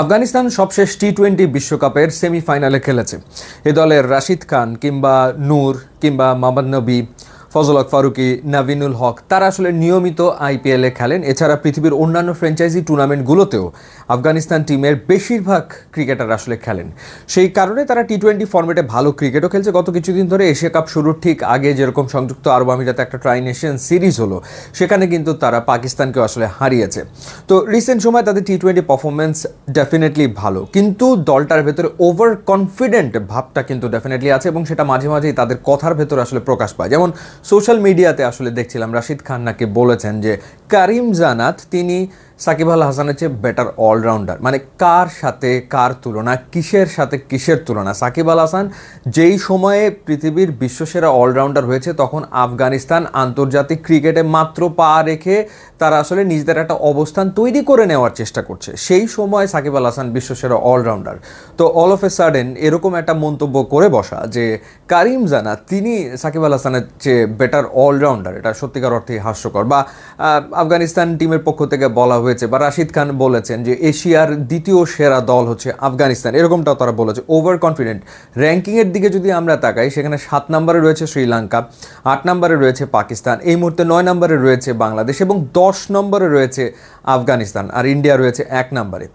আফগানিস্তান সবশেষ টি-20 বিশ্বকাপের সেমিফাইনালে খেলেছে। এ দলের রাশিদ খান কিংবা নূর কিংবা মোহাম্মদ নবী, ফজল হক ফারুকি, নাভিনুল হক তারা আসলে নিয়মিত আইপিএলে খেলেন। এছাড়া পৃথিবীর অন্যান্য ফ্র্যাঞ্চাইজি টুর্নামেন্টগুলোতেও আফগানিস্তান টিমের বেশিরভাগ ক্রিকেটার আসলে খেলেন। সেই কারণে তারা টি-20 ফরম্যাটে ভালো ক্রিকেটও খেলছে। গত কিছুদিন ধরে এশিয়া কাপ শুরুর ঠিক আগে যেরকম সংযুক্ত আরব আমিরাতে একটা ট্রাই নেশন সিরিজ হলো, সেখানে কিন্তু তারা পাকিস্তানকেও আসলে হারিয়েছে। তো রিসেন্ট সময় তাদের টি-20 পারফরমেন্স ডেফিনেটলি ভালো, কিন্তু দলটার ভেতরে ওভার কনফিডেন্ট ভাবটা কিন্তু ডেফিনেটলি আছে এবং সেটা মাঝে মাঝেই তাদের কথার ভেতরে আসলে প্রকাশ পায়। যেমন সোশ্যাল মিডিয়াতে আসলে দেখছিলাম রাশিদ খান নাকি বলেছেন যে কারিম জানাত তিনি সাকিব আল হাসানের চেয়ে বেটার অলরাউন্ডার। মানে কার সাথে কার তুলনা, কিসের সাথে কিসের তুলনা? সাকিব আল হাসান যেই সময়ে পৃথিবীর বিশ্বসেরা অলরাউন্ডার হয়েছে, তখন আফগানিস্তান আন্তর্জাতিক ক্রিকেটে মাত্র পা রেখে তারা আসলে নিজেদের একটা অবস্থান তৈরি করে নেওয়ার চেষ্টা করছে। সেই সময় সাকিব আল হাসান বিশ্বসেরা অলরাউন্ডার। তো অল অফ এ সাডেন এরকম একটা মন্তব্য করে বসা যে কারিম জানাত তিনি সাকিব আল হাসানের চেয়ে বেটার অলরাউন্ডার, এটা সত্যিকার অর্থেই হাস্যকর। বা আফগানিস্তান টিমের পক্ষ থেকে বলা হয়েছে বা রাশিদ খান বলেছেন যে এশিয়ার দ্বিতীয় সেরা দল হচ্ছে আফগানিস্তান, এরকমটাও তারা বলেছে। Over confident. র্যাঙ্কিংয়ের দিকে যদি আমরা তাকাই, সেখানে 7 নম্বরে রয়েছে শ্রীলঙ্কা, 8 নম্বরে রয়েছে পাকিস্তান, এই মুহূর্তে 9 নম্বরে রয়েছে বাংলাদেশ এবং 10 নম্বরে রয়েছে আফগানিস্তান, আর ইন্ডিয়া রয়েছে 1 নম্বরে।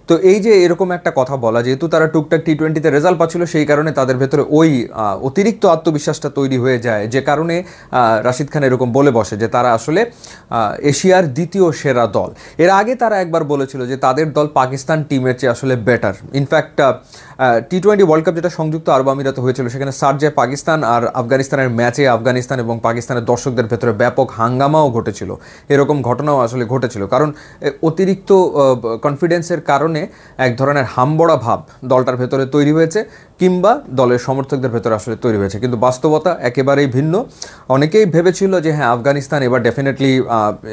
তো এই যে এরকম একটা কথা বলা, যেহেতু তারা টুকটাক টি-20তে রেজাল্ট পাচ্ছিল, সেই কারণে তাদের ভেতরে ওই অতিরিক্ত আত্মবিশ্বাসটা তৈরি হয়ে যায়, যে কারণে রাশিদ খান এরকম বলে বসে যে তারা আসলে এশিয়ার দ্বিতীয় সেরা দল। এর আগে তারা একবার বলেছিল যে তাদের দল পাকিস্তান টিমের চেয়ে আসলে বেটার। ইনফ্যাক্ট টি-20 ওয়ার্ল্ড কাপ যেটা সংযুক্ত আরব আমিরাতে হয়েছিল, সেখানে শারজায় পাকিস্তান আর আফগানিস্তানের ম্যাচে আফগানিস্তান এবং পাকিস্তানের দর্শকদের ভেতরে ব্যাপক হাঙ্গামাও ঘটেছিল। এরকম ঘটনাও আসলে ঘটেছিল, কারণ অতিরিক্ত কনফিডেন্সের কারণে এক ধরনের হামবড়া ভাব দলটার ভেতরে তৈরি হয়েছে, কিংবা দলের সমর্থকদের ভেতরে আসলে তৈরি হয়েছে। কিন্তু বাস্তবতা একেবারেই ভিন্ন। অনেকেই ভেবেছিল যে হ্যাঁ, আফগানিস্তান এবার ডেফিনেটলি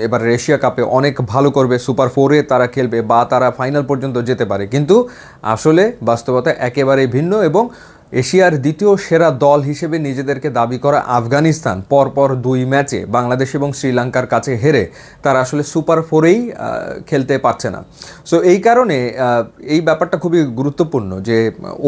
এবার এশিয়া কাপে অনেক ভালো করবে, সুপার 4-এ তারা খেলবে বা তারা ফাইনাল পর্যন্ত যেতে পারে, কিন্তু আসলে বাস্তবতা একেবারেই ভিন্ন। এবং এশিয়ার দ্বিতীয় সেরা দল হিসেবে নিজেদেরকে দাবি করা আফগানিস্তান পরপর 2 ম্যাচে বাংলাদেশ এবং শ্রীলঙ্কার কাছে হেরে তারা আসলে সুপার 4-এই খেলতে পারছে না। সো এই কারণে এই ব্যাপারটা খুবই গুরুত্বপূর্ণ যে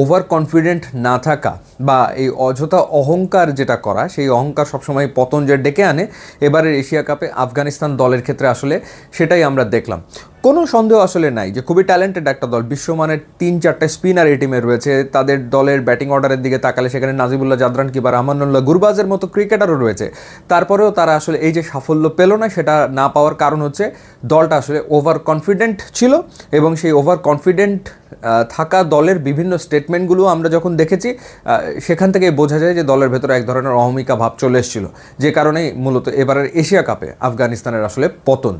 ওভার কনফিডেন্ট না থাকা বা এই অযথা অহংকার যেটা করা, সেই অহংকার সবসময় পতন যে ডেকে আনে, এবারের এশিয়া কাপে আফগানিস্তান দলের ক্ষেত্রে আসলে সেটাই আমরা দেখলাম। কোনো সন্দেহ আসলে নাই যে খুবই ট্যালেন্টেড একটা দল, বিশ্বমানের 3-4টা স্পিনার এই টিমে রয়েছে। তাদের দলের ব্যাটিং অর্ডারের দিকে তাকালে সেখানে নাজিবুল্লাহ জাদরান কিংবা রহমানুল্লাহ গুরবাজের মতো ক্রিকেটারও রয়েছে। তারপরেও তারা আসলে এই যে সাফল্য পেল না, সেটা না পাওয়ার কারণ হচ্ছে দলটা আসলে ওভার কনফিডেন্ট ছিল। এবং সেই ওভার কনফিডেন্ট থাকা দলের বিভিন্ন স্টেটমেন্টগুলো আমরা যখন দেখেছি, সেখান থেকে বোঝা যায় যে দলের ভেতরে এক ধরনের অহমিকা ভাব চলে এসেছিল, যে কারণেই মূলত এবারের এশিয়া কাপে আফগানিস্তানের আসলে পতন।